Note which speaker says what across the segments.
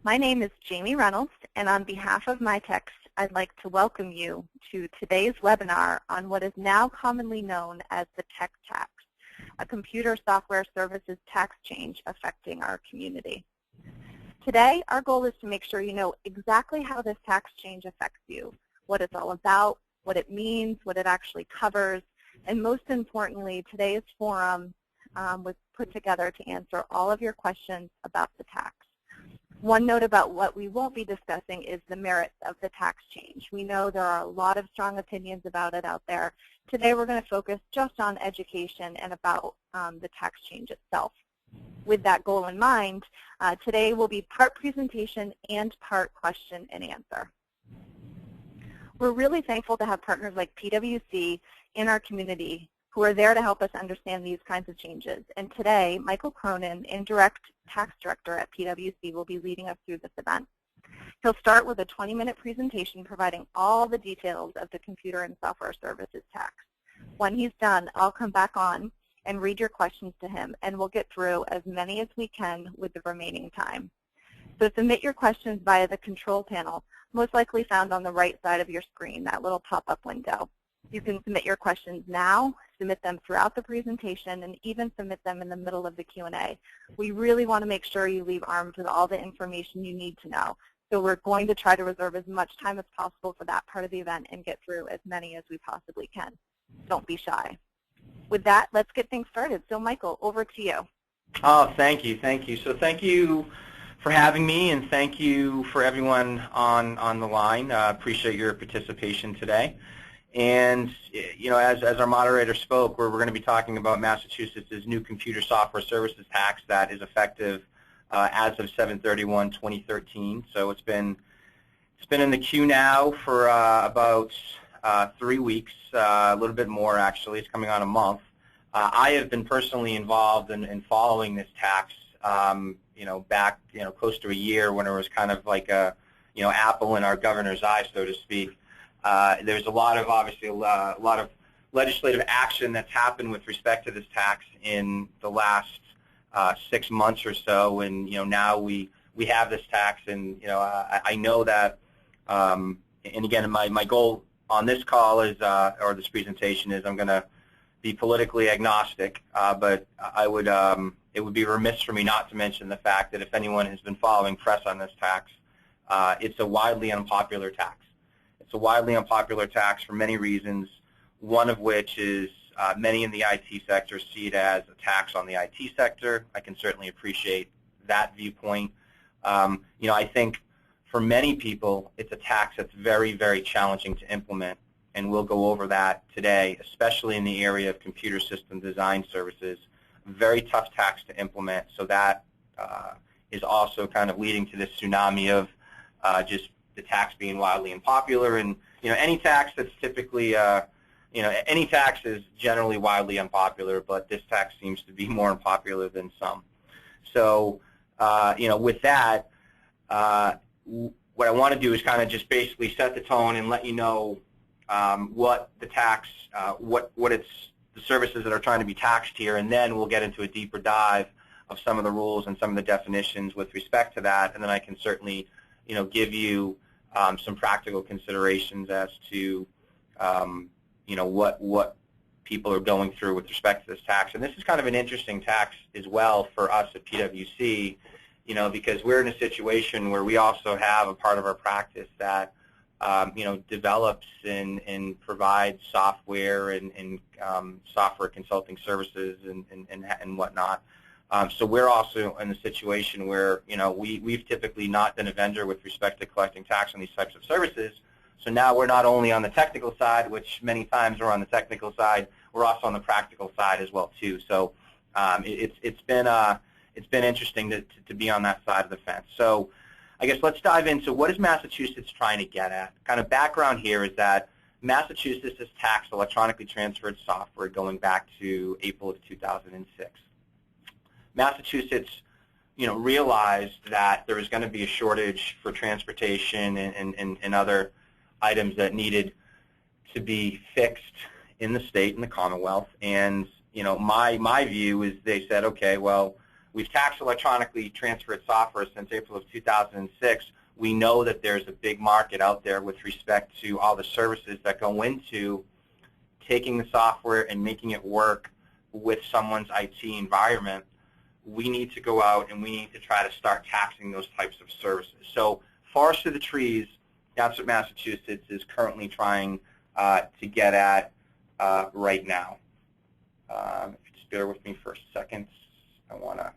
Speaker 1: My name is Jamie Reynolds, and on behalf of MITX, I'd like to welcome you to today's webinar on what is now commonly known as the tech tax, a computer software services tax change affecting our community. Today, our goal is to make sure you know exactly how this tax change affects you, what it's all about, what it means, what it actually covers, and most importantly, today's forum was put together to answer all of your questions about the tax. One note about what we won't be discussing is the merits of the tax change. We know there are a lot of strong opinions about it out there. Today we're going to focus just on education and about the tax change itself. With that goal in mind, today will be part presentation and part question and answer. We're really thankful to have partners like PwC in our community who are there to help us understand these kinds of changes. And today, Michael Cronin, Indirect Tax Director at PwC, will be leading us through this event. He'll start with a 20-minute presentation providing all the details of the computer and software services tax. When he's done, I'll come back on and read your questions to him, and we'll get through as many as we can with the remaining time. So submit your questions via the control panel, most likely found on the right side of your screen, that little pop-up window. You can submit your questions now, submit them throughout the presentation, and even submit them in the middle of the Q&A. We really want to make sure you leave armed with all the information you need to know. So we're going to try to reserve as much time as possible for that part of the event and get through as many as we possibly can. Don't be shy. With that, let's get things started. So Michael, over to you.
Speaker 2: Oh, thank you, thank you. So thank you for having me, and thank you for everyone on the line. Appreciate your participation today. And you know, as our moderator spoke, we're going to be talking about Massachusetts' new computer software services tax that is effective as of 7/31/2013. So it's been in the queue now for about 3 weeks, a little bit more actually. It's coming on a month. I have been personally involved in following this tax, you know, back close to a year when it was kind of like a apple in our governor's eye, so to speak. There's obviously a lot of legislative action that's happened with respect to this tax in the last 6 months or so, and now we have this tax, and I know that, and again, my goal on this call is or this presentation is I'm going to be politically agnostic, but it would be remiss for me not to mention the fact that if anyone has been following press on this tax, it's a widely unpopular tax. It's a widely unpopular tax for many reasons, one of which is many in the IT sector see it as a tax on the IT sector. I can certainly appreciate that viewpoint. I think for many people, it's a tax that's very, very challenging to implement, and we'll go over that today, especially in the area of computer system design services. Very tough tax to implement, so that is also kind of leading to this tsunami of just the tax being wildly unpopular. And any tax that's typically any tax is generally wildly unpopular, but this tax seems to be more unpopular than some. So with that, what I want to do is kind of just basically set the tone and let you know what the tax, the services that are trying to be taxed here, and then we'll get into a deeper dive of some of the rules and some of the definitions with respect to that, and then I can certainly give you some practical considerations as to what people are going through with respect to this tax. And this is kind of an interesting tax as well for us at PwC, because we're in a situation where we also have a part of our practice that develops and provides software and software consulting services and whatnot. So we're also in a situation where we've typically not been a vendor with respect to collecting tax on these types of services. So now we're not only on the technical side, which many times we're on the technical side, we're also on the practical side as well too. So it's been interesting to be on that side of the fence. So I guess let's dive into what is Massachusetts trying to get at. Kind of background here is that Massachusetts has taxed electronically transferred software going back to April of 2006. Massachusetts, realized that there was going to be a shortage for transportation and other items that needed to be fixed in the state and the Commonwealth. And my view is they said, okay, well, we've tax electronically transferred software since April of 2006. We know that there's a big market out there with respect to all the services that go into taking the software and making it work with someone's IT environment. We need to go out and we need to try to start taxing those types of services. So forest to the trees, that's what Massachusetts is currently trying to get at right now. If you just bear with me for a second, I want to,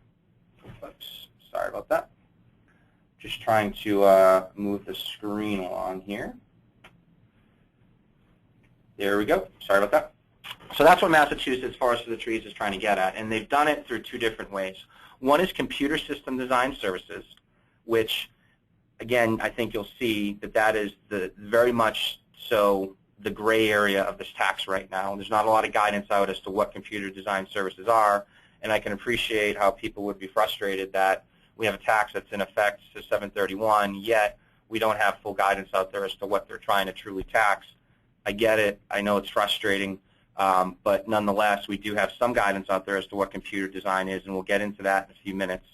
Speaker 2: oops, sorry about that. Just trying to move the screen along here. There we go. Sorry about that. So that's what Massachusetts Forest to the Trees is trying to get at, and they've done it through two different ways. One is computer system design services, which, again, I think you'll see that that is the very much so the gray area of this tax right now. There's not a lot of guidance out as to what computer design services are, and I can appreciate how people would be frustrated that we have a tax that's in effect to 7/31, yet we don't have full guidance out there as to what they're trying to truly tax. I get it. I know it's frustrating, but nonetheless, we do have some guidance out there as to what computer design is, and we'll get into that in a few minutes.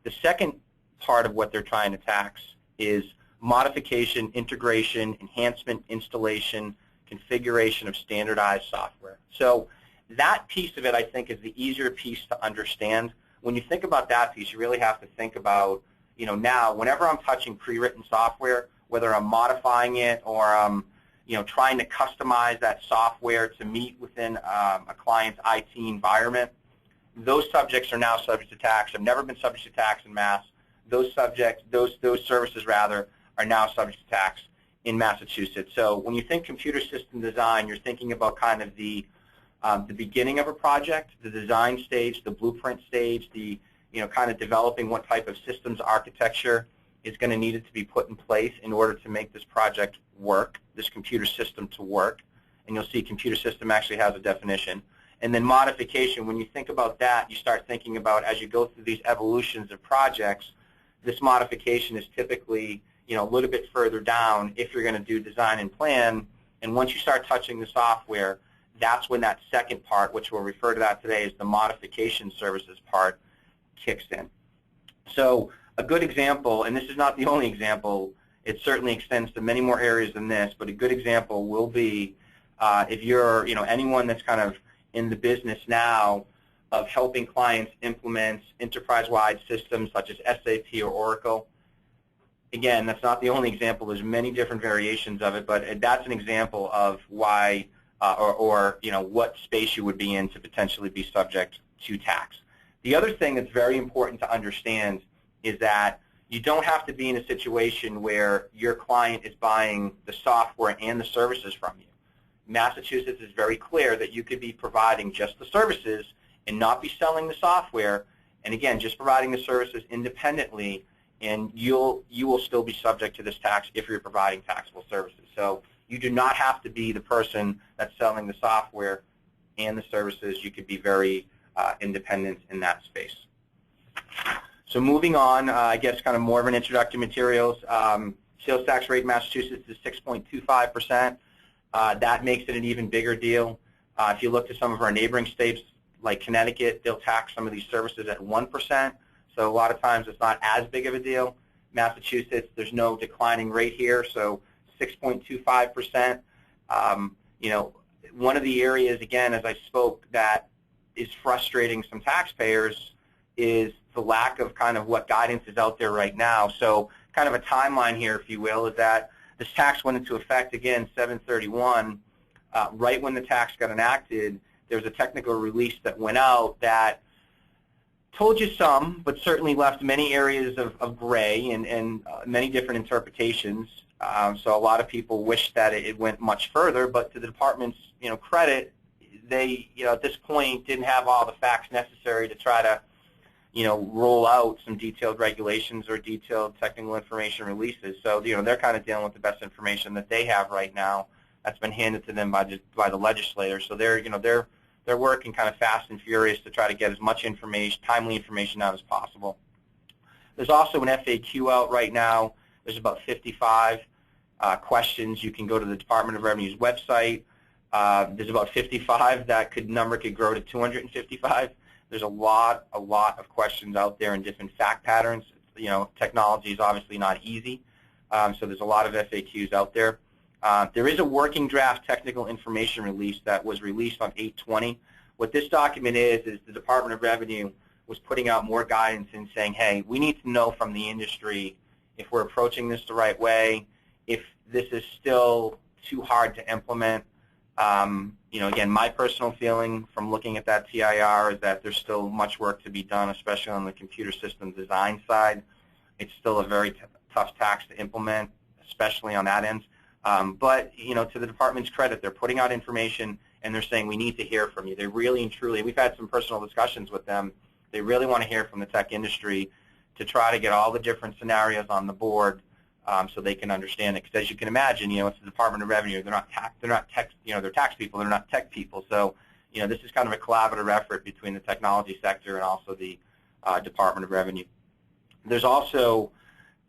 Speaker 2: The second part of what they're trying to tax is modification, integration, enhancement, installation, configuration of standardized software. So that piece of it, I think, is the easier piece to understand. When you think about that piece, you really have to think about, now, whenever I'm touching pre-written software, whether I'm modifying it or I'm, trying to customize that software to meet within a client's IT environment, those subjects are now subject to tax. Have never been subject to tax in Mass. Those services rather, are now subject to tax in Massachusetts. So when you think computer system design, you're thinking about kind of the beginning of a project, the design stage, the blueprint stage, the kind of developing what type of systems architecture is going to need it to be put in place in order to make this project work, this computer system to work. And you'll see computer system actually has a definition. And then modification, when you think about that, you start thinking about, as you go through these evolutions of projects, this modification is typically a little bit further down if you're going to do design and plan. And once you start touching the software, that's when that second part, which we'll refer to that today as the modification services part, kicks in. So a good example, and this is not the only example, it certainly extends to many more areas than this, but a good example will be if you're anyone that's kind of in the business now of helping clients implement enterprise-wide systems such as SAP or Oracle. Again, that's not the only example. There's many different variations of it, but that's an example of why or what space you would be in to potentially be subject to tax. The other thing that's very important to understand is that you don't have to be in a situation where your client is buying the software and the services from you. Massachusetts is very clear that you could be providing just the services and not be selling the software, and again, just providing the services independently, and you will still be subject to this tax if you're providing taxable services. So you do not have to be the person that's selling the software and the services. You could be very independent in that space. So moving on, I guess kind of more of an introductory materials. Sales tax rate in Massachusetts is 6.25%. That makes it an even bigger deal. If you look to some of our neighboring states like Connecticut, they'll tax some of these services at 1%. So a lot of times it's not as big of a deal. Massachusetts, there's no declining rate here, so 6.25%. One of the areas, again, as I spoke, that is frustrating some taxpayers is the lack of kind of what guidance is out there right now. So kind of a timeline here, if you will, is that this tax went into effect, again, 7/31. Right when the tax got enacted, there was a technical release that went out that told you some, but certainly left many areas of gray and many different interpretations. So a lot of people wish that it went much further, but to the department's credit, they at this point didn't have all the facts necessary to try to roll out some detailed regulations or detailed technical information releases. So they're kind of dealing with the best information that they have right now that's been handed to them by the legislators. So they're working kind of fast and furious to try to get as much information, timely information out as possible. There's also an FAQ out right now. There's about 55 questions. You can go to the Department of Revenue's website. There's about 55. That number could grow to 255. There's a lot of questions out there and different fact patterns. You know, technology is obviously not easy, so there's a lot of FAQs out there. There is a working draft technical information release that was released on 8/20. What this document is the Department of Revenue was putting out more guidance and saying, hey, we need to know from the industry if we're approaching this the right way, if this is still too hard to implement. You know, again, my personal feeling from looking at that TIR is that there's still much work to be done, especially on the computer system design side. It's still a very tough tax to implement, especially on that end. But, you know, to the department's credit, they're putting out information and they're saying we need to hear from you. They really and truly, we've had some personal discussions with them. They really want to hear from the tech industry to try to get all the different scenarios on the board so they can understand it. Because as you can imagine, you know, it's the Department of Revenue. They're not tech, you know, they're tax people. They're not tech people. So, you know, this is kind of a collaborative effort between the technology sector and also the Department of Revenue. There's also,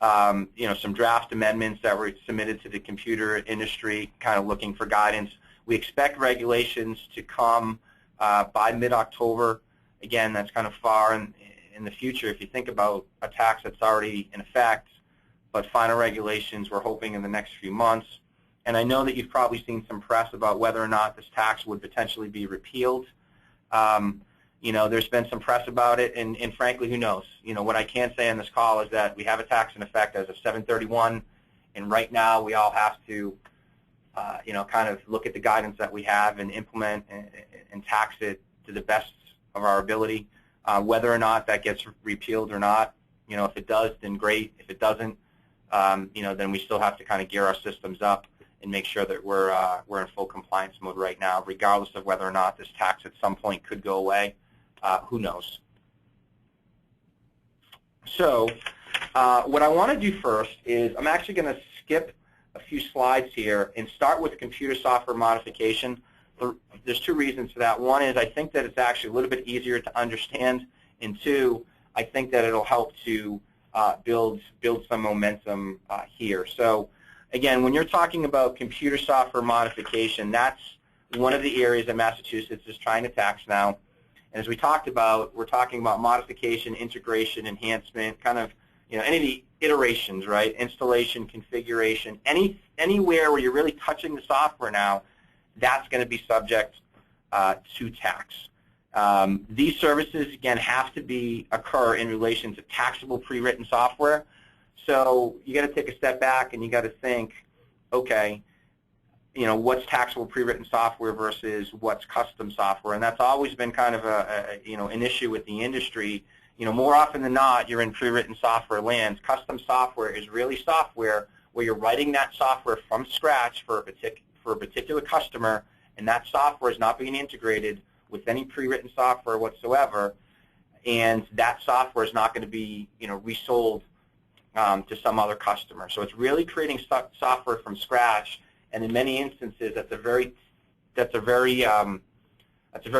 Speaker 2: you know, some draft amendments that were submitted to the computer industry, kind of looking for guidance. We expect regulations to come by mid-October. Again, that's kind of far in the future if you think about a tax that's already in effect, but final regulations we're hoping in the next few months. And I know that you've probably seen some press about whether or not this tax would potentially be repealed. You know, there's been some press about it, and frankly, who knows? You know, what I can say on this call is that we have a tax in effect as of 7/31, and right now we all have to, you know, kind of look at the guidance that we have and implement and tax it to the best of our ability. Whether or not that gets repealed or not, you know, if it does, then great. If it doesn't, you know, then we still have to kind of gear our systems up and make sure that we're in full compliance mode right now, regardless of whether or not this tax at some point could go away. Who knows? So what I want to do first is I'm actually going to skip a few slides here and start with computer software modification. There's two reasons for that. One is I think that it's actually a little bit easier to understand, and two, I think that it'll help to build some momentum here. So again, when you're talking about computer software modification, that's one of the areas that Massachusetts is trying to tax now. And as we talked about, we're talking about modification, integration, enhancement, kind of, you know, any of the iterations, right? Installation, configuration, anywhere where you're really touching the software now, that's going to be subject to tax. These services, again, have to occur in relation to taxable pre-written software. So you got to take a step back and you got to think, okay, you know, what's taxable pre-written software versus what's custom software, and that's always been kind of you know, an issue with the industry. You know, more often than not, you're in pre-written software lands. Custom software is really software where you're writing that software from scratch for a particular customer, and that software is not being integrated with any pre-written software whatsoever, and that software is not going to be, you know, resold to some other customer. So it's really creating software from scratch. And in many instances, that's a very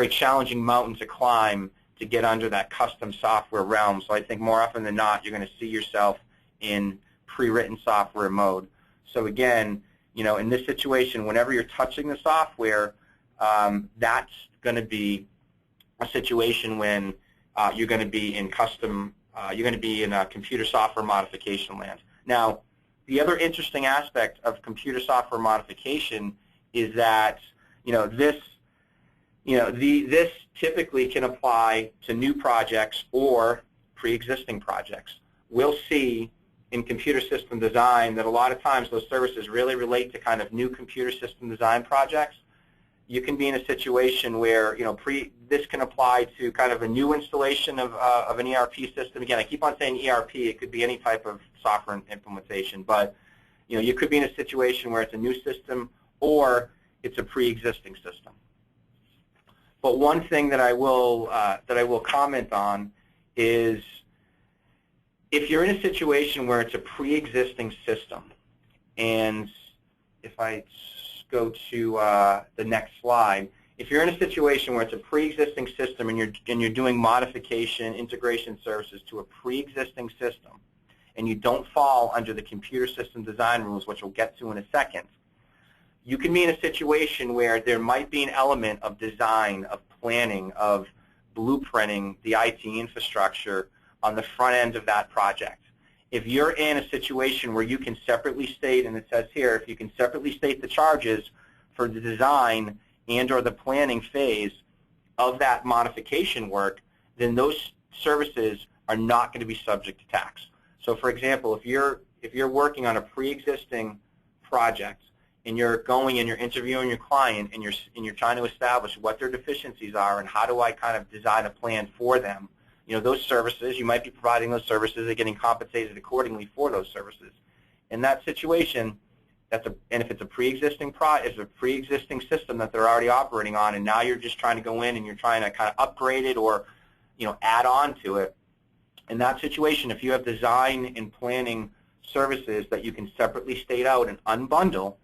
Speaker 2: challenging mountain to climb to get under that custom software realm. So I think more often than not, you're going to see yourself in pre-written software mode. So again, you know, in this situation, whenever you're touching the software, that's going to be a situation when you're going to be in you're going to be in a computer software modification land. Now, the other interesting aspect of computer software modification is that, you know, this typically can apply to new projects or pre-existing projects. We'll see in computer system design that a lot of times those services really relate to kind of new computer system design projects. You can be in a situation where, you know, this can apply to kind of a new installation of an ERP system. Again, I keep on saying ERP. It could be any type of software implementation, but, you know, you could be in a situation where it's a new system or it's a pre-existing system. But one thing that I will comment on is if you're in a situation where it's a pre-existing system, and if I go to the next slide, if you're in a situation where it's a pre-existing system and you're doing modification, integration services to a pre-existing system, and you don't fall under the computer system design rules, which we'll get to in a second, you can be in a situation where there might be an element of design, of planning, of blueprinting the IT infrastructure on the front end of that project. If you're in a situation where you can separately state, and it says here, if you can separately state the charges for the design and or the planning phase of that modification work, then those services are not going to be subject to tax. So for example, if you're working on a pre-existing project and you're going and you're interviewing your client and you're trying to establish what their deficiencies are and how do I kind of design a plan for them, you know, those services, you might be providing those services, they're getting compensated accordingly for those services. In that situation, and if it's a pre-existing system that they're already operating on, and now you're just trying to go in and you're trying to kind of upgrade it or, you know, add on to it, in that situation, if you have design and planning services that you can separately state out and unbundle,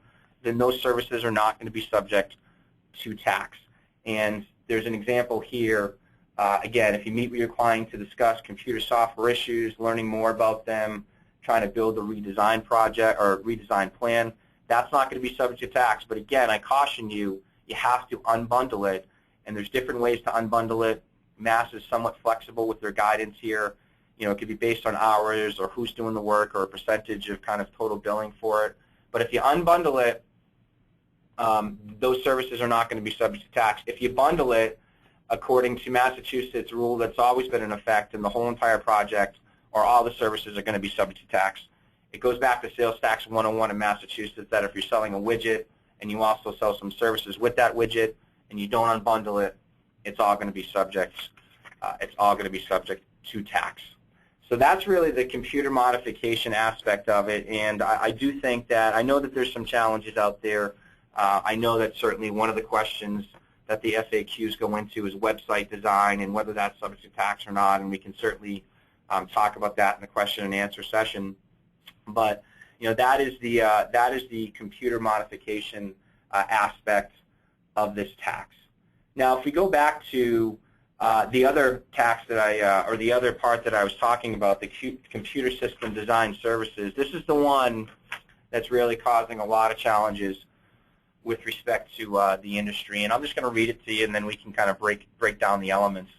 Speaker 2: then those services are not going to be subject to tax. And there's an example here. Again, if you meet with your client to discuss computer software issues, learning more about them, trying to build a redesign project or redesign plan, that's not going to be subject to tax. But again, I caution you, you have to unbundle it, and there's different ways to unbundle it. Mass is somewhat flexible with their guidance here. You know, it could be based on hours or who's doing the work or a percentage of kind of total billing for it. But if you unbundle it, those services are not going to be subject to tax. If you bundle it, according to Massachusetts rule that's always been in effect in the whole entire project, or all the services are going to be subject to tax. It goes back to Sales Tax 101 in Massachusetts that if you're selling a widget and you also sell some services with that widget and you don't unbundle it, it's all going to be subject. To tax. So that's really the computer modification aspect of it, and I do think that I know that there's some challenges out there. I know that certainly one of the questions that the FAQs go into is website design and whether that's subject to tax or not, and we can certainly talk about that in the question and answer session. But you know, that is the computer modification aspect of this tax. Now, if we go back to the other tax that or the other part that I was talking about, the computer system design services, this is the one that's really causing a lot of challenges with respect to the industry. And I'm just going to read it to you, and then we can kind of break down the elements.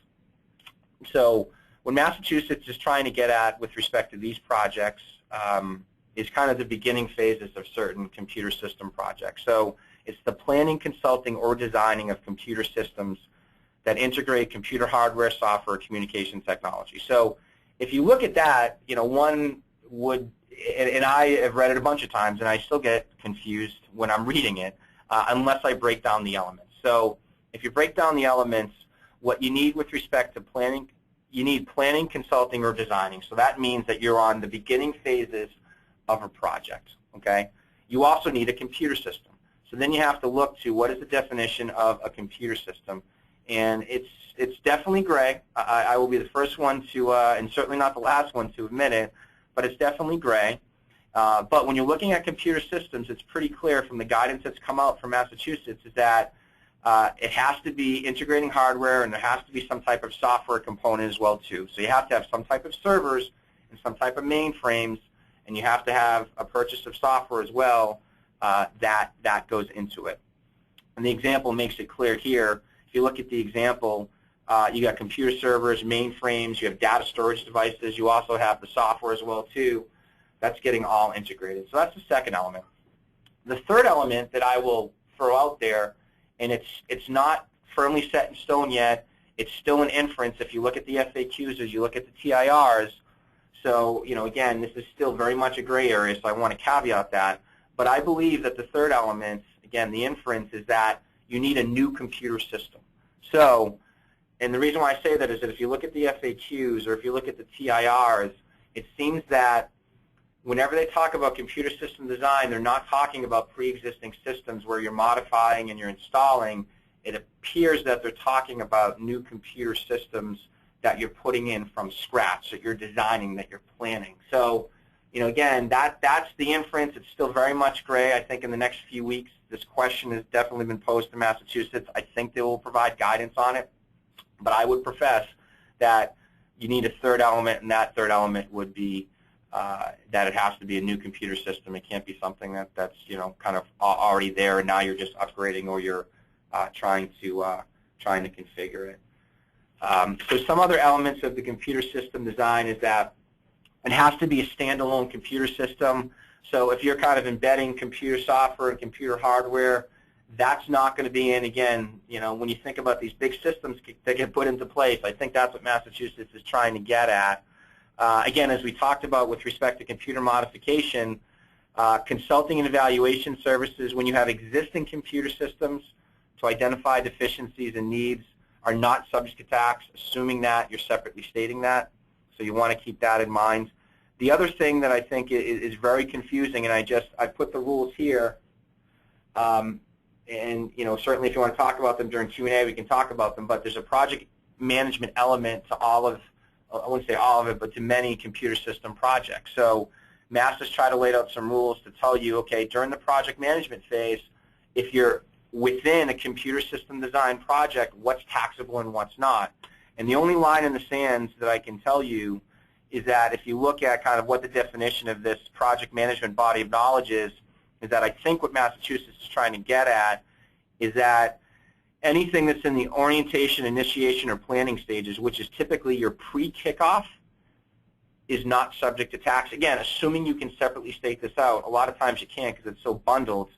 Speaker 2: So what Massachusetts is trying to get at with respect to these projects is kind of the beginning phases of certain computer system projects. So it's the planning, consulting, or designing of computer systems that integrate computer hardware, software, communication technology. So if you look at that, you know, one would, and I have read it a bunch of times, and I still get confused when I'm reading it, unless I break down the elements. So if you break down the elements, what you need with respect to planning, you need planning, consulting, or designing. So that means that you're on the beginning phases of a project, okay? You also need a computer system. So then you have to look to what is the definition of a computer system. And it's definitely gray. I will be the first one to, and certainly not the last one to admit it, but it's definitely gray. But when you're looking at computer systems, it's pretty clear from the guidance that's come out from Massachusetts is that it has to be integrating hardware, and there has to be some type of software component as well too. So you have to have some type of servers and some type of mainframes, and you have to have a purchase of software as well that goes into it. And the example makes it clear here. If you look at the example, you got computer servers, mainframes, you have data storage devices, you also have the software as well too. That's getting all integrated. So that's the second element. The third element that I will throw out there, and it's not firmly set in stone yet, it's still an inference if you look at the FAQs as you look at the TIRs. So, you know, again, this is still very much a gray area, so I want to caveat that. But I believe that the third element, again, the inference, is that you need a new computer system. So, and the reason why I say that is that if you look at the FAQs or if you look at the TIRs, it seems that whenever they talk about computer system design, they're not talking about pre-existing systems where you're modifying and you're installing. It appears that they're talking about new computer systems that you're putting in from scratch, that you're designing, that you're planning. So, you know, again, that's the inference. It's still very much gray. I think in the next few weeks, this question has definitely been posed to Massachusetts. I think they will provide guidance on it. But I would profess that you need a third element, and that third element would be that it has to be a new computer system. It can't be something that's you know, kind of already there, and now you're just upgrading or you're trying to configure it. So some other elements of the computer system design is that it has to be a standalone computer system. So if you're kind of embedding computer software and computer hardware, that's not going to be in, again, when you think about these big systems that get put into place, I think that's what Massachusetts is trying to get at. Again, as we talked about with respect to computer modification, consulting and evaluation services, when you have existing computer systems to identify deficiencies and needs, are not subject to tax, assuming that you're separately stating that. So you want to keep that in mind. The other thing that I think is very confusing, and I put the rules here, and certainly if you want to talk about them during Q&A, we can talk about them, but there's a project management element to all of, I wouldn't say all of it, but to many computer system projects. So Mass has tried to lay out some rules to tell you, okay, during the project management phase, if you're within a computer system design project, what's taxable and what's not. And the only line in the sands that I can tell you is that if you look at kind of what the definition of this project management body of knowledge is that I think what Massachusetts is trying to get at is that anything that's in the orientation, initiation, or planning stages, which is typically your pre-kickoff, is not subject to tax. Again, assuming you can separately state this out. A lot of times you can't because it's so bundled.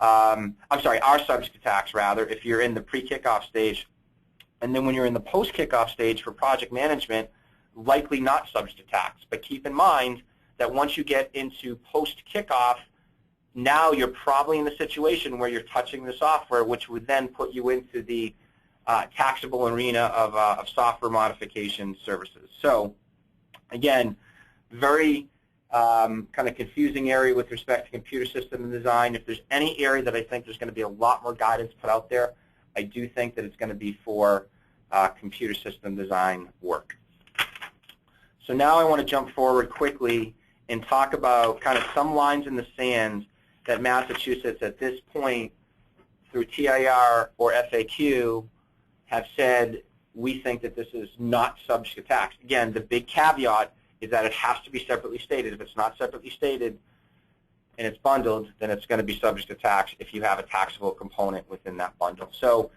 Speaker 2: I'm sorry, are subject to tax, rather, if you're in the pre-kickoff stage. And then when you're in the post-kickoff stage for project management, likely not subject to tax. But keep in mind that once you get into post-kickoff, now you're probably in the situation where you're touching the software, which would then put you into the taxable arena of software modification services. So, again, very kind of confusing area with respect to computer system design. If there's any area that I think there's going to be a lot more guidance put out there, I do think that it's going to be for computer system design work. So now I want to jump forward quickly and talk about kind of some lines in the sand that Massachusetts at this point through TIR or FAQ have said we think that this is not subject to tax. Again, the big caveat is that it has to be separately stated. If it's not separately stated and it's bundled, then it's going to be subject to tax if you have a taxable component within that bundle. So,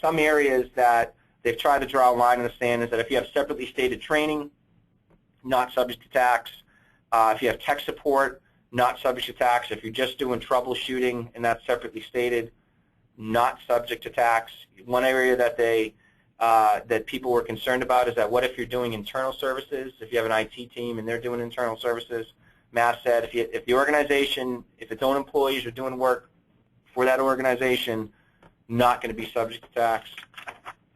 Speaker 2: some areas that they've tried to draw a line in the sand is that if you have separately stated training, not subject to tax. If you have tech support, not subject to tax. If you're just doing troubleshooting and that's separately stated, not subject to tax. One area that that people were concerned about is that what if you're doing internal services? If you have an IT team and they're doing internal services, Mass said if the organization, if its own employees are doing work for that organization, not going to be subject to tax.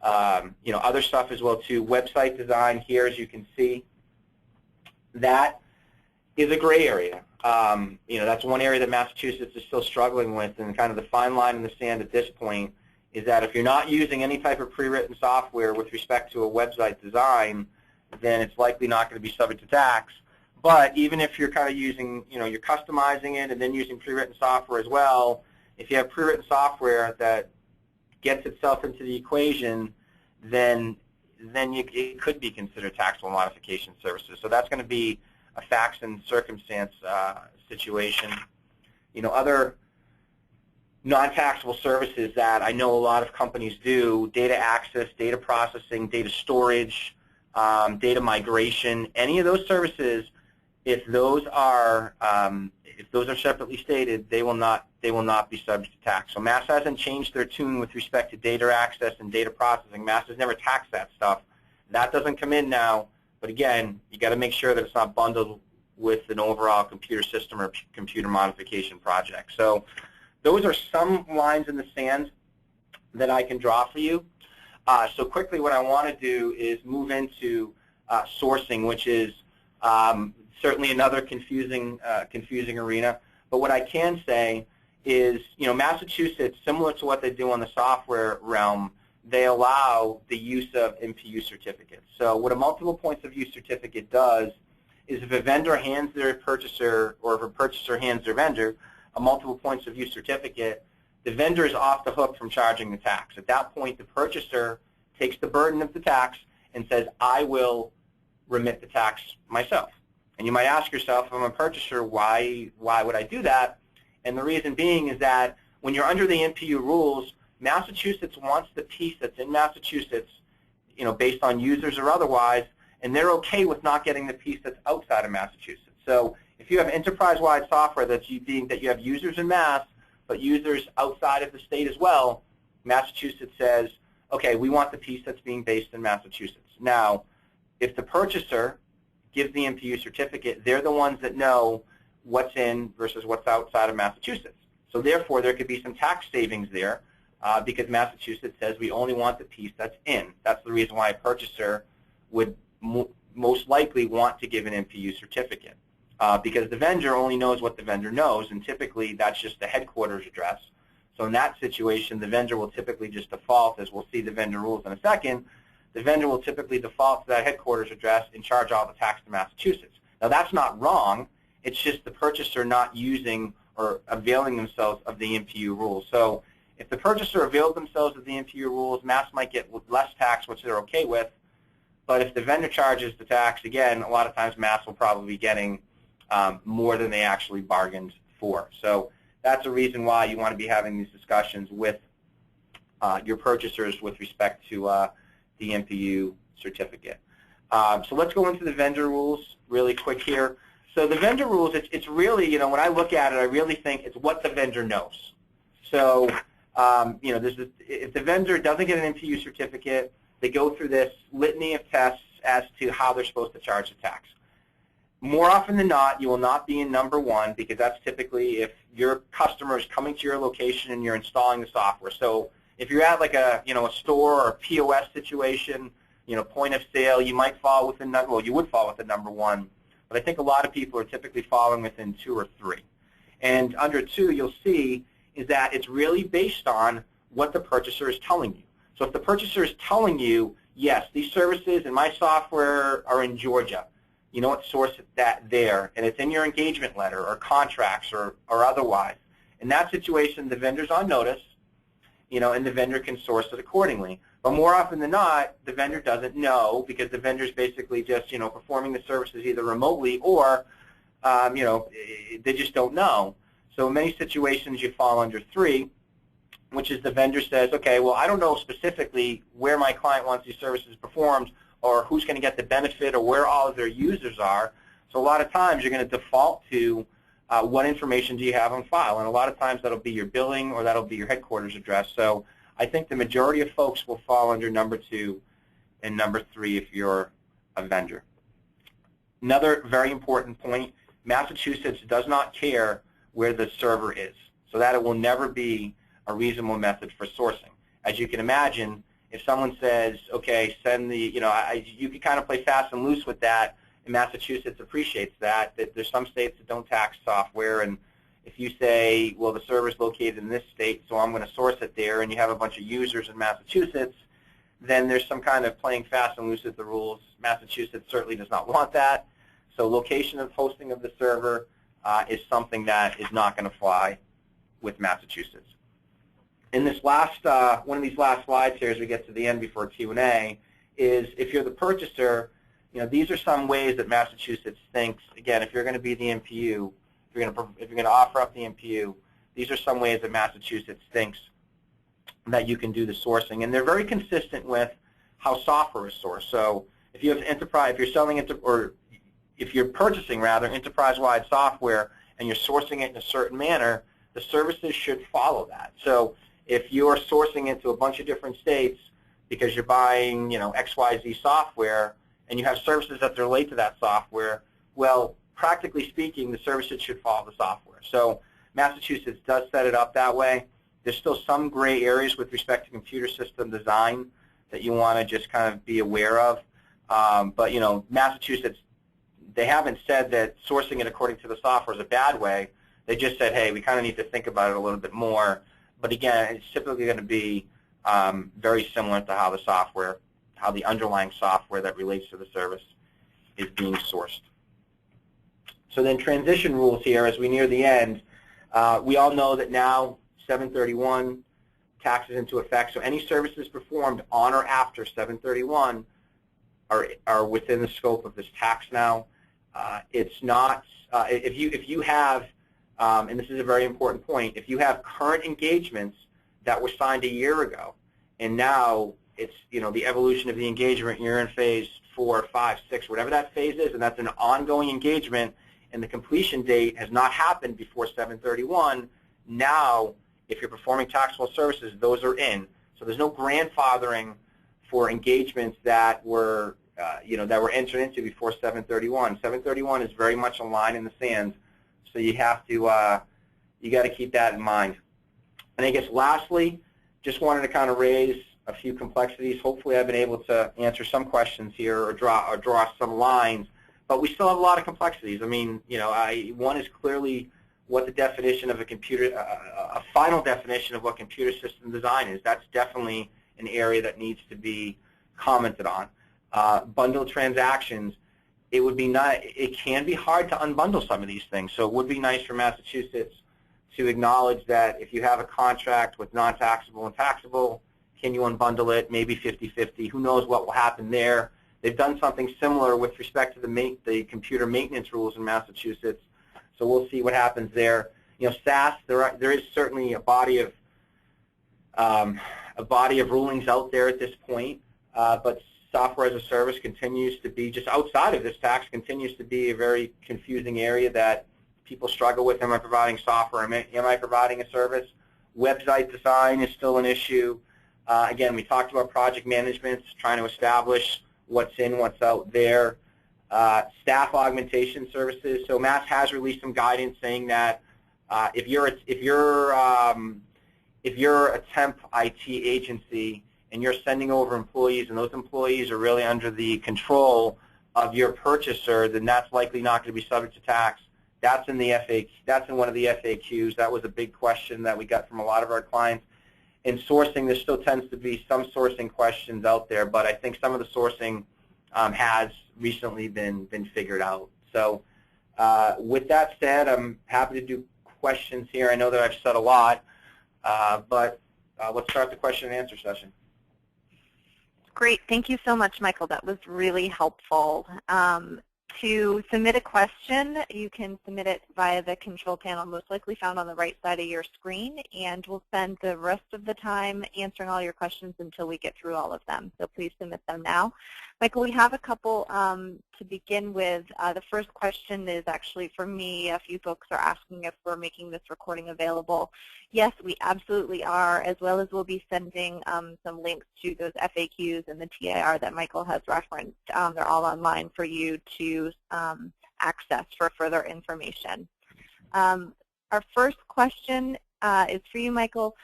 Speaker 2: Other stuff as well too. Website design here, as you can see, that is a gray area. That's one area that Massachusetts is still struggling with, and kind of the fine line in the sand at this point is that if you're not using any type of pre-written software with respect to a website design, then it's likely not going to be subject to tax. But even if you're kind of using, you're customizing it and then using pre-written software as well, if you have pre-written software that gets itself into the equation, then it could be considered taxable modification services. So that's going to be a facts and circumstance situation. Other non-taxable services that I know a lot of companies do: data access, data processing, data storage, data migration. Any of those services, if those are separately stated, they will not be subject to tax. So Mass hasn't changed their tune with respect to data access and data processing. Mass has never taxed that stuff. That doesn't come in now. But again, you got to make sure that it's not bundled with an overall computer system or computer modification project. So those are some lines in the sand that I can draw for you. So quickly, what I want to do is move into sourcing, which is certainly another confusing arena. But what I can say is, Massachusetts, similar to what they do on the software realm, they allow the use of MPU certificates. So what a multiple points of use certificate does is if a vendor hands their purchaser, or if a purchaser hands their vendor a multiple points of use certificate, the vendor is off the hook from charging the tax. At that point, the purchaser takes the burden of the tax and says, I will remit the tax myself. And you might ask yourself, if I'm a purchaser, why would I do that? And the reason being is that when you're under the MPU rules, Massachusetts wants the piece that's in Massachusetts, based on users or otherwise, and they're okay with not getting the piece that's outside of Massachusetts. So if you have enterprise-wide software that you have users in Mass, but users outside of the state as well, Massachusetts says, okay, we want the piece that's being based in Massachusetts. Now, if the purchaser gives the MPU certificate, they're the ones that know what's in versus what's outside of Massachusetts. So therefore, there could be some tax savings there because Massachusetts says we only want the piece that's in. That's the reason why a purchaser would most likely want to give an MPU certificate because the vendor only knows what the vendor knows, and typically that's just the headquarters address. So in that situation, the vendor will typically just default, as we'll see the vendor rules in a second, the vendor will typically default to that headquarters address and charge all the tax to Massachusetts. Now that's not wrong, it's just the purchaser not using or availing themselves of the MPU rules. So if the purchaser availed themselves of the MPU rules, Mass might get less tax, which they're okay with, but if the vendor charges the tax, again, a lot of times Mass will probably be getting more than they actually bargained for. So that's a reason why you want to be having these discussions with your purchasers with respect to the MPU certificate. So let's go into the vendor rules really quick here. So the vendor rules, it's really, when I look at it, I really think it's what the vendor knows. So, if the vendor doesn't get an MPU certificate, they go through this litany of tests as to how they're supposed to charge the tax. More often than not, you will not be in number one because that's typically if your customer is coming to your location and you're installing the software. So if you're at like a store or a POS situation, point of sale, you might fall within you would fall within number one, but I think a lot of people are typically falling within 2 or 3. And under 2, you'll see is that it's really based on what the purchaser is telling you. So if the purchaser is telling you, yes, these services in my software are in Georgia, you know what, source that there, and it's in your engagement letter or contracts or otherwise. In that situation, the vendor's on notice, and the vendor can source it accordingly. But more often than not, the vendor doesn't know because the vendor's basically just, performing the services either remotely or, they just don't know. So in many situations, you fall under 3, which is the vendor says, okay, well, I don't know specifically where my client wants these services performed or who's going to get the benefit or where all of their users are. So a lot of times, you're going to default to what information do you have on file, and a lot of times that'll be your billing or that'll be your headquarters address. So I think the majority of folks will fall under number 2 and number 3 if you're a vendor. Another very important point, Massachusetts does not care where the server is, so that it will never be a reasonable method for sourcing. As you can imagine, if someone says, okay, send the, you can kind of play fast and loose with that, and Massachusetts appreciates that there's some states that don't tax software, and if you say, well, the server is located in this state, so I'm going to source it there, and you have a bunch of users in Massachusetts, then there's some kind of playing fast and loose with the rules. Massachusetts certainly does not want that. So location of hosting of the server is something that is not going to fly with Massachusetts. In this last, one of these last slides here as we get to the end before Q&A, is if you're the purchaser, these are some ways that Massachusetts thinks, again, if you're going to be the MPU, if you're going to offer up the MPU, these are some ways that Massachusetts thinks that you can do the sourcing. And they're very consistent with how software is sourced. So if you have enterprise, if you're selling or if you're purchasing rather enterprise-wide software and you're sourcing it in a certain manner, the services should follow that. So if you're sourcing it to a bunch of different states because you're buying, XYZ software and you have services that relate to that software, well, practically speaking, the services should follow the software. So Massachusetts does set it up that way. There's still some gray areas with respect to computer system design that you want to just kind of be aware of. But, Massachusetts, they haven't said that sourcing it according to the software is a bad way. They just said, hey, we kind of need to think about it a little bit more. But again, it's typically going to be very similar to how the underlying software that relates to the service is being sourced. So then transition rules here as we near the end. We all know that now 731 taxes into effect. So any services performed on or after 731 are within the scope of this tax now. It's not, if you have, and this is a very important point, if you have current engagements that were signed a year ago, and now it's, the evolution of the engagement. You're in phase 4, 5, 6, whatever that phase is, and that's an ongoing engagement, and the completion date has not happened before 7/31. Now, if you're performing taxable services, those are in. So there's no grandfathering for engagements that were, that were entered into before 7/31. 7/31 is very much a line in the sand, so you have to, you got to keep that in mind. And I guess lastly, just wanted to kind of raise a few complexities. Hopefully, I've been able to answer some questions here or draw some lines, but we still have a lot of complexities. I mean, one is clearly what the definition of a computer, a final definition of what computer system design is. That's definitely an area that needs to be commented on. Bundled transactions, it can be hard to unbundle some of these things. So it would be nice for Massachusetts to acknowledge that if you have a contract with non-taxable and taxable, can you unbundle it? Maybe 50-50. Who knows what will happen there? They've done something similar with respect to the computer maintenance rules in Massachusetts. So we'll see what happens there. SaaS, there is certainly a body of rulings out there at this point, but software as a service continues to be, just outside of this tax, continues to be a very confusing area that people struggle with. Am I providing software? Am I providing a service? Website design is still an issue. Again, we talked about project management, trying to establish what's in, what's out there. Staff augmentation services. So Mass has released some guidance saying that if you're a temp IT agency and you're sending over employees, and those employees are really under the control of your purchaser, then that's likely not going to be subject to tax. That's in the FAQ. That's in one of the FAQs. That was a big question that we got from a lot of our clients. In sourcing, there still tends to be some sourcing questions out there, but I think some of the sourcing has recently been figured out. So with that said, I'm happy to do questions here. I know that I've said a lot, but let's start the question and answer session.
Speaker 1: Great. Thank you so much, Michael. That was really helpful. To submit a question, you can submit it via the control panel most likely found on the right side of your screen, and we'll spend the rest of the time answering all your questions until we get through all of them. So please submit them now. Michael, we have a couple to begin with. The first question is actually for me. A few folks are asking if we're making this recording available. Yes, we absolutely are, as well as we'll be sending some links to those FAQs and the TIR that Michael has referenced. They're all online for you to access for further information. Our first question is for you, Michael.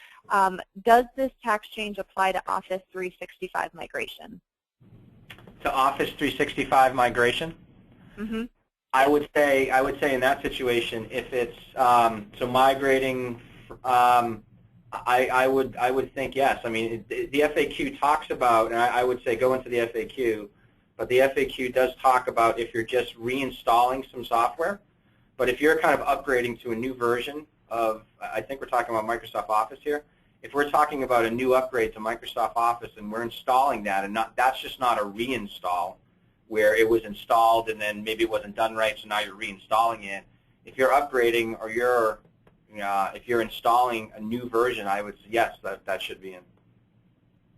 Speaker 1: Does this tax change apply to Office 365 migration?
Speaker 2: To Office 365 migration?
Speaker 1: Mm-hmm.
Speaker 2: I would say in that situation, if it's so migrating, I would think yes. I mean, the FAQ talks about, and I would say go into the FAQ, but the FAQ does talk about if you're just reinstalling some software. But if you're kind of upgrading to a new version of, I think we're talking about Microsoft Office here. If we're talking about a new upgrade to Microsoft Office and we're installing that, and that's just not a reinstall where it was installed and then maybe it wasn't done right, so now you're reinstalling it. If you're upgrading or if you're installing a new version, I would say yes, that should be in.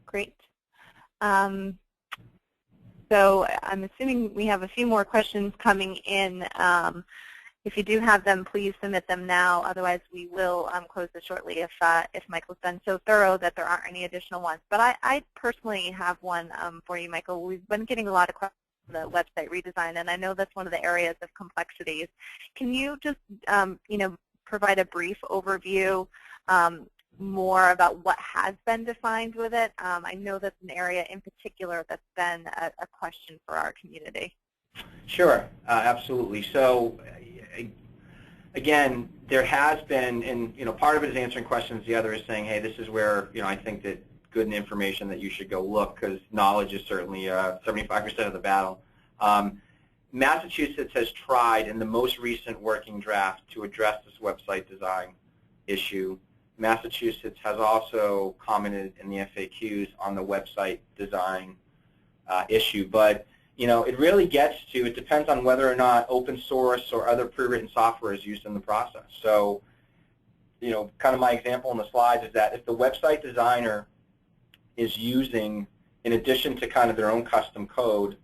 Speaker 1: Great. So I'm assuming we have a few more questions coming in. If you do have them, please submit them now. Otherwise, we will close this shortly if Michael's been so thorough that there aren't any additional ones. But I personally have one for you, Michael. We've been getting a lot of questions on the website redesign, and I know that's one of the areas of complexities. Can you just provide a brief overview more about what has been defined with it? I know that's an area in particular that's been a question for our community.
Speaker 2: Sure, absolutely. So again, there has been, and part of it is answering questions. The other is saying, hey, this is where I think that good information that you should go look, because knowledge is certainly 75% of the battle. Massachusetts has tried in the most recent working draft to address this website design issue. Massachusetts has also commented in the FAQs on the website design issue, but it really gets to, it depends on whether or not open source or other pre-written software is used in the process. So, kind of my example in the slides is that if the website designer is using in addition to kind of their own custom code,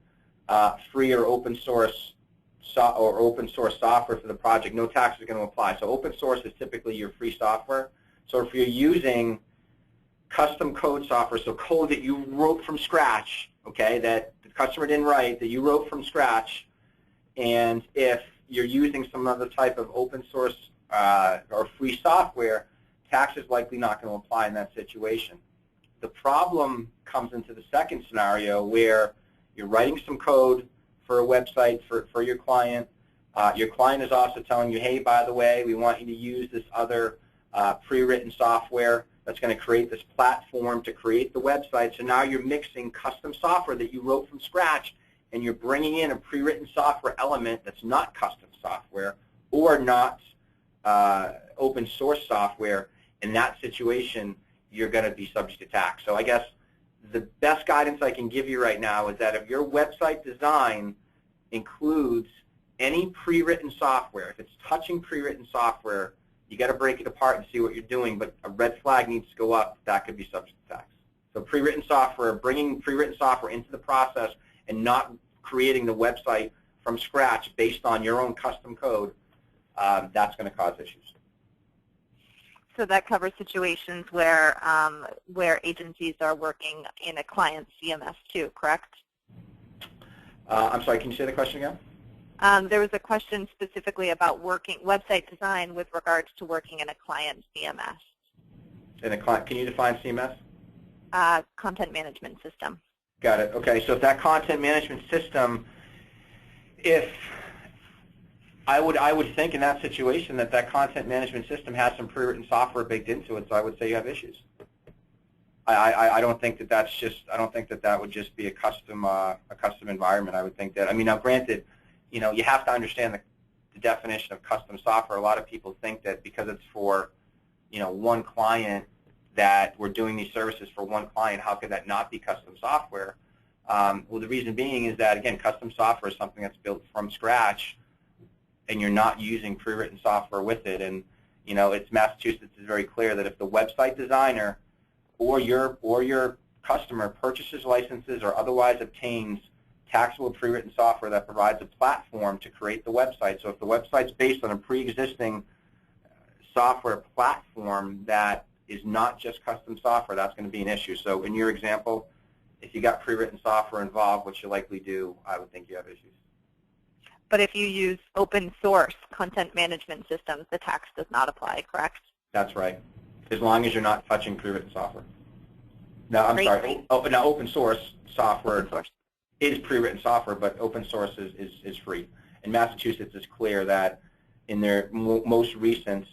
Speaker 2: free or open source software for the project, no tax is going to apply. So open source is typically your free software. So if you're using custom code software, so code that you wrote from scratch, okay, that the customer didn't write, that you wrote from scratch, and if you're using some other type of open source or free software, tax is likely not going to apply in that situation. The problem comes into the second scenario where you're writing some code for a website for your client. Your client is also telling you, hey, by the way, we want you to use this other pre-written software that's going to create this platform to create the website. So now you're mixing custom software that you wrote from scratch, and you're bringing in a pre-written software element that's not custom software or not open source software. In that situation, you're going to be subject to tax. So I guess the best guidance I can give you right now is that if your website design includes any pre-written software, if it's touching pre-written software, you got to break it apart and see what you're doing, but a red flag needs to go up. That could be subject to tax. So pre-written software, bringing pre-written software into the process and not creating the website from scratch based on your own custom code, that's going to cause issues.
Speaker 1: So that covers situations where agencies are working in a client's CMS too, correct?
Speaker 2: I'm sorry, can you say the question again?
Speaker 1: There was a question specifically about website design with regards to working in a client CMS.
Speaker 2: In a client, can you define CMS?
Speaker 1: Content management system.
Speaker 2: Got it. Okay, so if that content management system, if I would think in that situation that content management system has some pre-written software baked into it, so I would say you have issues. I don't think that that's just, I don't think that that would just be a custom environment. I would think that, I mean, now granted, you know, you have to understand the definition of custom software. A lot of people think that because it's for, you know, one client, that we're doing these services for one client, how could that not be custom software? Well, the reason being is that, again, custom software is something that's built from scratch, and you're not using pre-written software with it. And, you know, it's Massachusetts is very clear that if the website designer or your customer purchases licenses or otherwise obtains taxable pre-written software that provides a platform to create the website. So if the website's based on a pre-existing software platform that is not just custom software, that's going to be an issue. So in your example, if you got pre-written software involved, which you likely do, I would think you have issues.
Speaker 1: But if you use open source content management systems, the tax does not apply, correct?
Speaker 2: That's right, as long as you're not touching pre-written software. Now, I'm sorry, now open source software is pre-written software, but open source is free. And Massachusetts is clear that in their most recent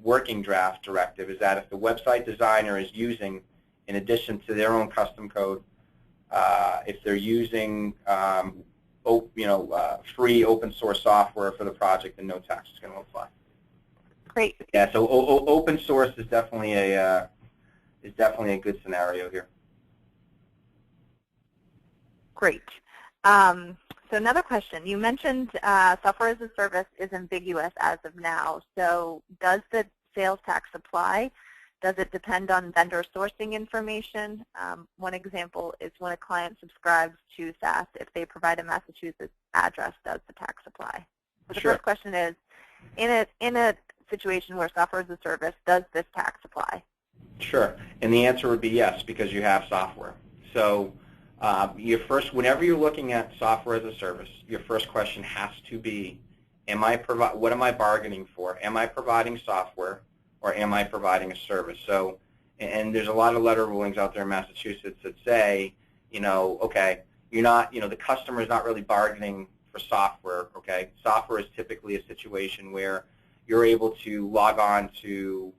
Speaker 2: working draft directive is that if the website designer is using, in addition to their own custom code, if they're using free open source software for the project, then no tax is going to apply.
Speaker 1: Great.
Speaker 2: Yeah, so open source is definitely a good scenario here.
Speaker 1: Great. So another question. You mentioned software as a service is ambiguous as of now. So does the sales tax apply? Does it depend on vendor sourcing information? One example is when a client subscribes to SaaS, if they provide a Massachusetts address, does the tax apply? So the first question is, in a situation where software as a service, does this tax apply?
Speaker 2: Sure. And the answer would be yes, because you have software. So whenever you're looking at software as a service, your first question has to be, what am I bargaining for? Am I providing software, or am I providing a service? So, and there's a lot of letter rulings out there in Massachusetts that say, okay, you're not, the customer is not really bargaining for software, okay? Software is typically a situation where you're able to log on to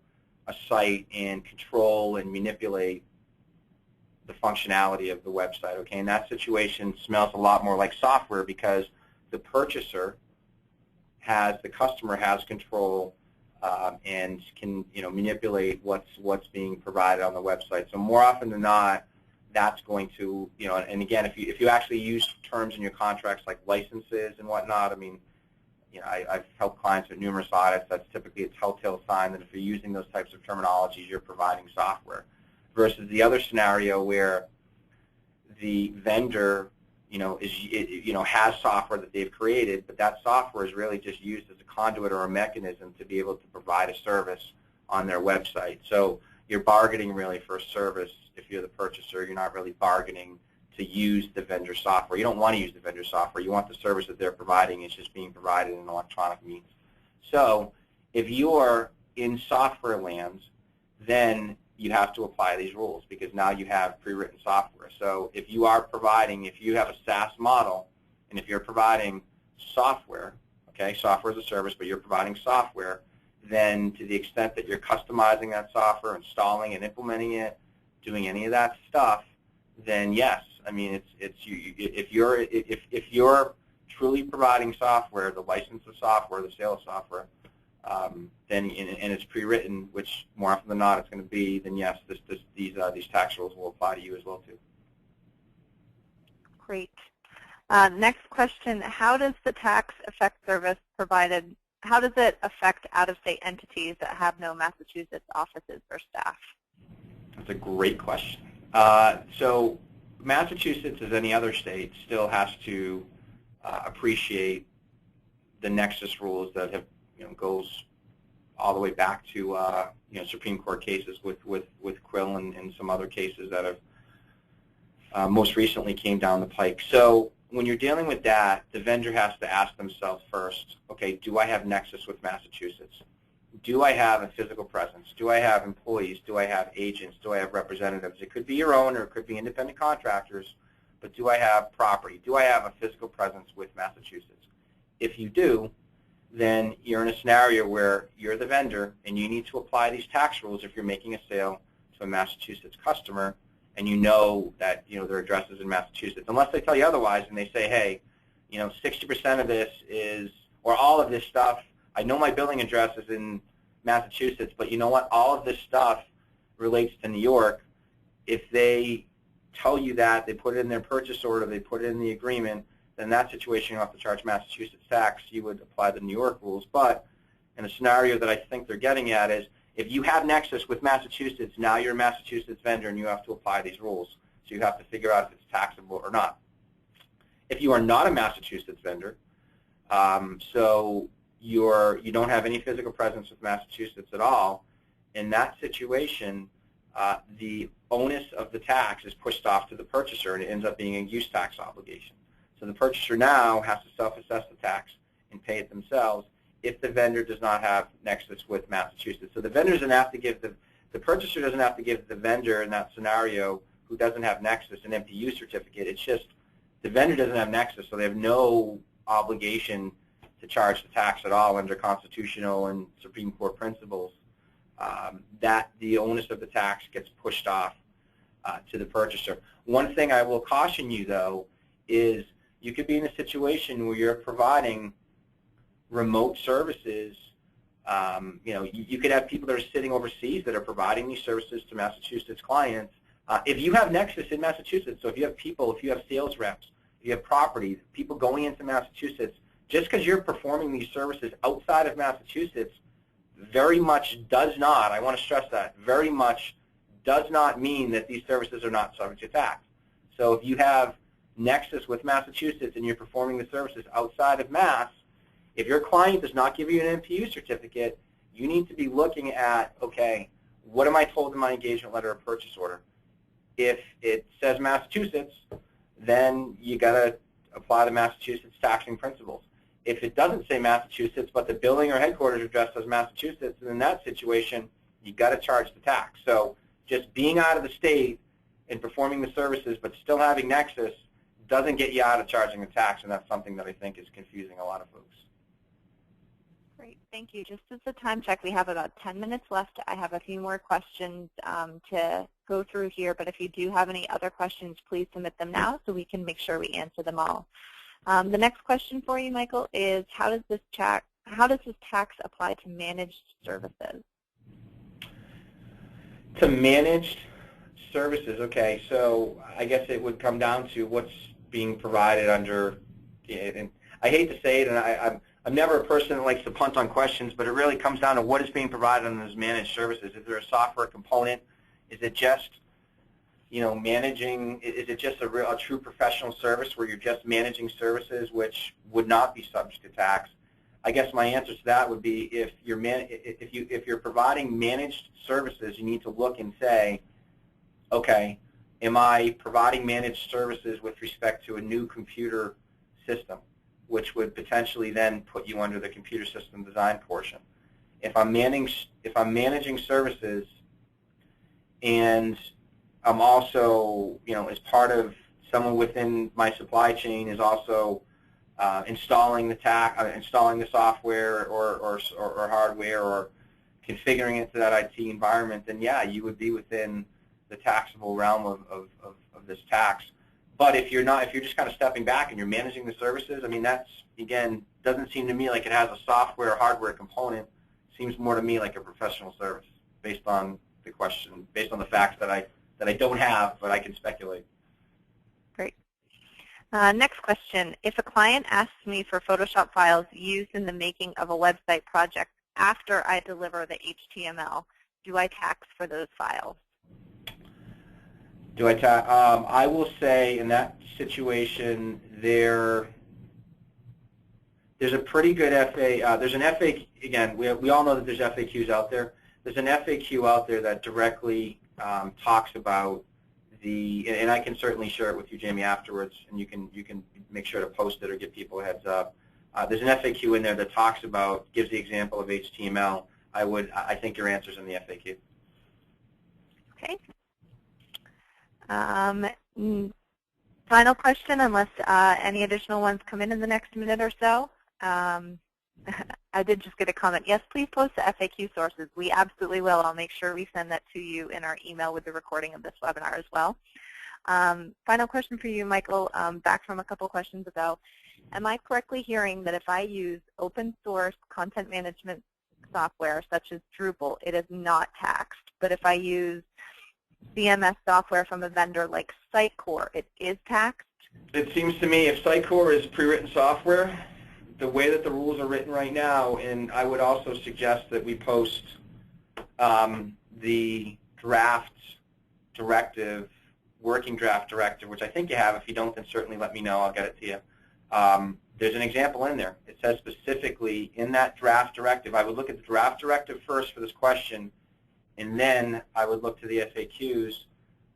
Speaker 2: a site and control and manipulate the functionality of the website, okay? And that situation smells a lot more like software because the customer has control and can, manipulate what's being provided on the website. So more often than not, that's going to, and again, if you actually use terms in your contracts like licenses and whatnot, I mean, I've helped clients with numerous audits. That's typically a telltale sign that if you're using those types of terminologies, you're providing software. versus the other scenario where the vendor, has software that they've created, but that software is really just used as a conduit or a mechanism to be able to provide a service on their website. So you're bargaining really for a service. If you're the purchaser, you're not really bargaining to use the vendor software. You don't want to use the vendor software. You want the service that they're providing. It's just being provided in electronic means. So if you're in software lands, then you have to apply these rules because now you have pre-written software. So if you have a SaaS model, and if you're providing software, okay, software as a service, but you're providing software, then to the extent that you're customizing that software, installing and implementing it, doing any of that stuff, then yes, I mean if you're truly providing software, the license of software, the sale of software, then and it's pre-written, which more often than not it's going to be, then yes, these tax rules will apply to you as well too.
Speaker 1: Great. Next question: how does the tax effect service provided? How does it affect out-of-state entities that have no Massachusetts offices or staff?
Speaker 2: That's a great question. So Massachusetts, as any other state, still has to appreciate the nexus rules that have goes all the way back to Supreme Court cases with Quill and some other cases that have most recently came down the pike. So when you're dealing with that, the vendor has to ask themselves first, okay, do I have nexus with Massachusetts? Do I have a physical presence? Do I have employees? Do I have agents? Do I have representatives? It could be your own or it could be independent contractors, but do I have property? Do I have a physical presence with Massachusetts? If you do, then you're in a scenario where you're the vendor and you need to apply these tax rules if you're making a sale to a Massachusetts customer and you know that their address is in Massachusetts. Unless they tell you otherwise and they say, hey, 60% of this is, or all of this stuff, I know my billing address is in Massachusetts, but you know what? All of this stuff relates to New York. If they tell you that, they put it in their purchase order, they put it in the agreement, then in that situation you have to charge Massachusetts tax. You would apply the New York rules. But in a scenario that I think they're getting at is if you have nexus with Massachusetts, now you're a Massachusetts vendor and you have to apply these rules. So you have to figure out if it's taxable or not. If you are not a Massachusetts vendor, so you don't have any physical presence with Massachusetts at all, in that situation, the onus of the tax is pushed off to the purchaser and it ends up being a use tax obligation. So the purchaser now has to self-assess the tax and pay it themselves if the vendor does not have nexus with Massachusetts. So the vendor doesn't have to give the purchaser doesn't have to give the vendor in that scenario who doesn't have nexus an MPU certificate. It's just the vendor doesn't have nexus, so they have no obligation to charge the tax at all under constitutional and Supreme Court principles. That the onus of the tax gets pushed off to the purchaser. One thing I will caution you, though, is you could be in a situation where you're providing remote services. You could have people that are sitting overseas that are providing these services to Massachusetts clients. If you have nexus in Massachusetts, so if you have people, if you have sales reps, if you have property, people going into Massachusetts, just because you're performing these services outside of Massachusetts very much does not, I want to stress that, very much does not mean that these services are not subject to tax. So if you have nexus with Massachusetts and you're performing the services outside of Mass, if your client does not give you an MPU certificate, you need to be looking at, okay, what am I told in my engagement letter or purchase order? If it says Massachusetts, then you got to apply the Massachusetts taxing principles. If it doesn't say Massachusetts, but the billing or headquarters address says Massachusetts, then in that situation, you got to charge the tax. So just being out of the state and performing the services but still having nexus doesn't get you out of charging the tax, and that's something that I think is confusing a lot of folks.
Speaker 1: Great, thank you. Just as a time check, we have about 10 minutes left. I have a few more questions to go through here, but if you do have any other questions, please submit them now so we can make sure we answer them all. The next question for you, Michael, is how does this tax apply to managed services? To managed services, okay. So I guess it would come down to what's being provided under. And I hate to say it, and I'm never a person that likes to punt on questions, but it really comes down to what is being provided on those managed services. Is there a software component? Is it just
Speaker 2: managing, is it just a true professional service where you're just managing services which would not be subject to tax? I guess my answer to that would be if you're providing managed services, you need to look and say, okay, am I providing managed services with respect to a new computer system, which would potentially then put you under the computer system design portion. If I'm managing services and I'm also, as part of someone within my supply chain is also installing the software or hardware or configuring it to that IT environment, then yeah, you would be within the taxable realm of this tax. But if you're just kind of stepping back and you're managing the services, I mean, that's, again, doesn't seem to me like it has a software or hardware component. Seems more to me like a professional service based on the question, based on the facts that I don't have, but I can speculate.
Speaker 1: Great. Next question. If a client asks me for Photoshop files used in the making of a website project after I deliver the HTML, do I tax for those files?
Speaker 2: Do I tax? I will say in that situation, there's a pretty good there's an FAQ, again, we all know that there's FAQs out there. There's an FAQ out there that directly talks about and I can certainly share it with you, Jamie, afterwards, and you can make sure to post it or give people a heads up. There's an FAQ in there that talks about, gives the example of HTML. I think your answer's in the FAQ.
Speaker 1: Okay. Final question, unless any additional ones come in the next minute or so. I did just get a comment. Yes, please post the FAQ sources. We absolutely will. I'll make sure we send that to you in our email with the recording of this webinar as well. Final question for you, Michael, back from a couple questions ago. Am I correctly hearing that if I use open source content management software such as Drupal, it is not taxed, but if I use CMS software from a vendor like Sitecore, it is taxed?
Speaker 2: It seems to me if Sitecore is pre-written software, the way that the rules are written right now, and I would also suggest that we post the draft directive, working draft directive, which I think you have. If you don't, then certainly let me know. I'll get it to you. There's an example in there. It says specifically in that draft directive, I would look at the draft directive first for this question, and then I would look to the FAQs,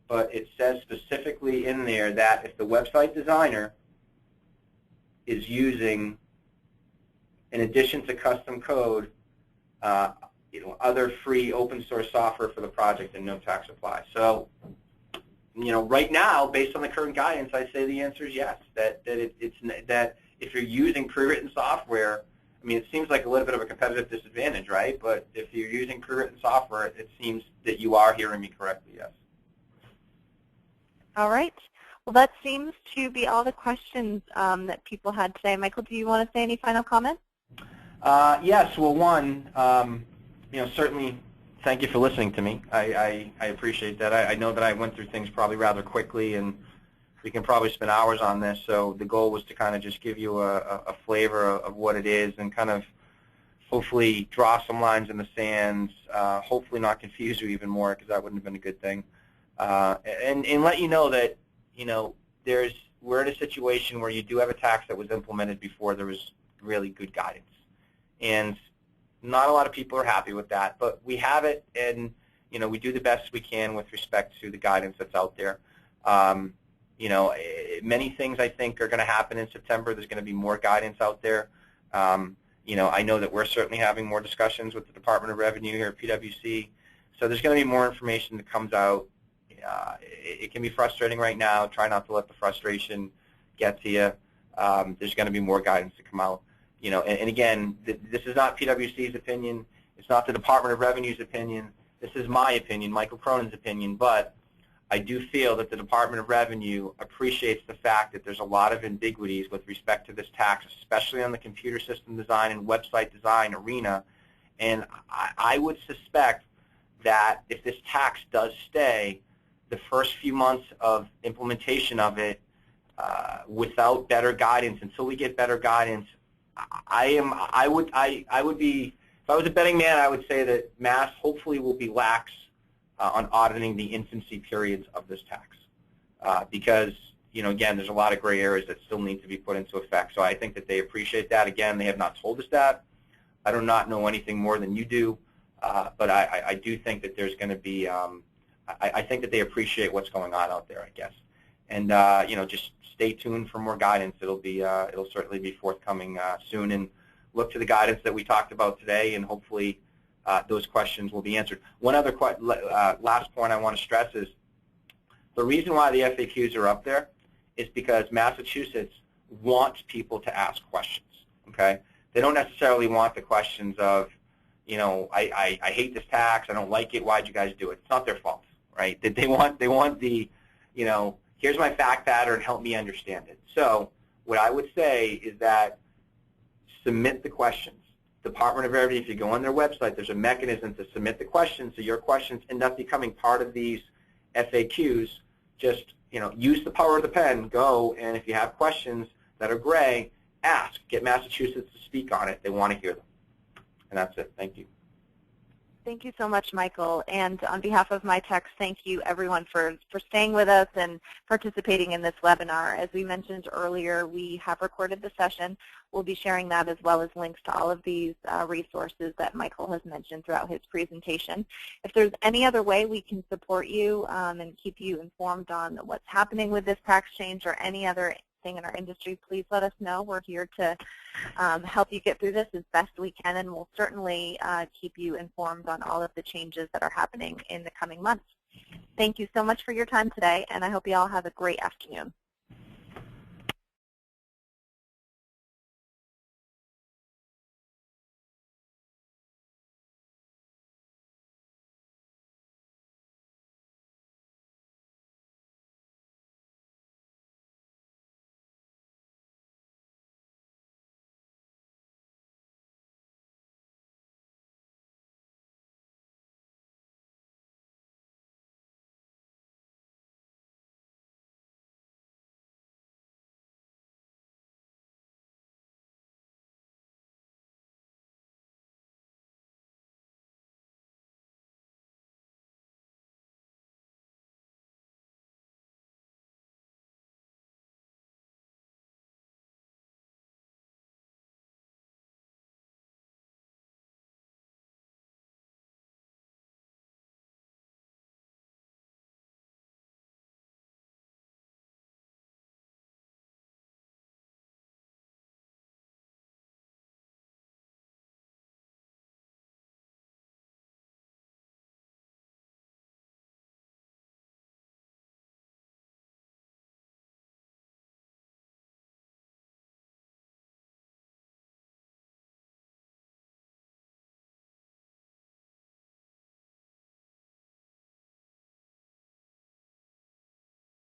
Speaker 2: but it says specifically in there that if the website designer is using, in addition to custom code, other free open source software for the project, and no tax applies. So, right now, based on the current guidance, I say the answer is yes. That if you're using pre-written software, I mean, it seems like a little bit of a competitive disadvantage, right? But if you're using pre-written software, it seems that you are hearing me correctly, yes.
Speaker 1: All right. Well, that seems to be all the questions that people had today. Michael, do you want to say any final comments?
Speaker 2: Yes. Well, one, certainly thank you for listening to me. I appreciate that. I know that I went through things probably rather quickly, and we can probably spend hours on this. So the goal was to kind of just give you a flavor of what it is and kind of hopefully draw some lines in the sands, hopefully not confuse you even more, because that wouldn't have been a good thing, and let you know that, we're in a situation where you do have a tax that was implemented before there was really good guidance. And not a lot of people are happy with that, but we have it, and we do the best we can with respect to the guidance that's out there. Many things I think are going to happen in September. There's going to be more guidance out there. I know that we're certainly having more discussions with the Department of Revenue here at PwC. So there's going to be more information that comes out. It can be frustrating right now. Try not to let the frustration get to you. There's going to be more guidance to come out. And again, this is not PwC's opinion. It's not the Department of Revenue's opinion. This is my opinion, Michael Cronin's opinion. But I do feel that the Department of Revenue appreciates the fact that there's a lot of ambiguities with respect to this tax, especially on the computer system design and website design arena. And I would suspect that if this tax does stay, the first few months of implementation of it, without better guidance, until we get better guidance, I would be, if I was a betting man, I would say that Mass hopefully will be lax on auditing the infancy periods of this tax. Because, again, there's a lot of gray areas that still need to be put into effect. So I think that they appreciate that. Again, they have not told us that. I do not know anything more than you do, but I do think that there's going to be, I think that they appreciate what's going on out there, I guess. And, just stay tuned for more guidance. It'll certainly be forthcoming soon. And look to the guidance that we talked about today, and hopefully those questions will be answered. One other last point I want to stress is the reason why the FAQs are up there is because Massachusetts wants people to ask questions, okay? They don't necessarily want the questions of, I hate this tax, I don't like it, why'd you guys do it? It's not their fault, right? They want the, here's my fact pattern, help me understand it. So what I would say is that submit the questions. Department of Revenue, if you go on their website, there's a mechanism to submit the questions, so your questions end up becoming part of these FAQs. Just, use the power of the pen, go, and if you have questions that are gray, ask. Get Massachusetts to speak on it. They want to hear them. And that's it. Thank you.
Speaker 1: Thank you so much, Michael. And on behalf of MITX, thank you, everyone, for staying with us and participating in this webinar. As we mentioned earlier, we have recorded the session. We'll be sharing that as well as links to all of these resources that Michael has mentioned throughout his presentation. If there's any other way we can support you and keep you informed on what's happening with this tax change or any other thing in our industry, please let us know. We're here to help you get through this as best we can, and we'll certainly keep you informed on all of the changes that are happening in the coming months. Thank you so much for your time today, and I hope you all have a great afternoon.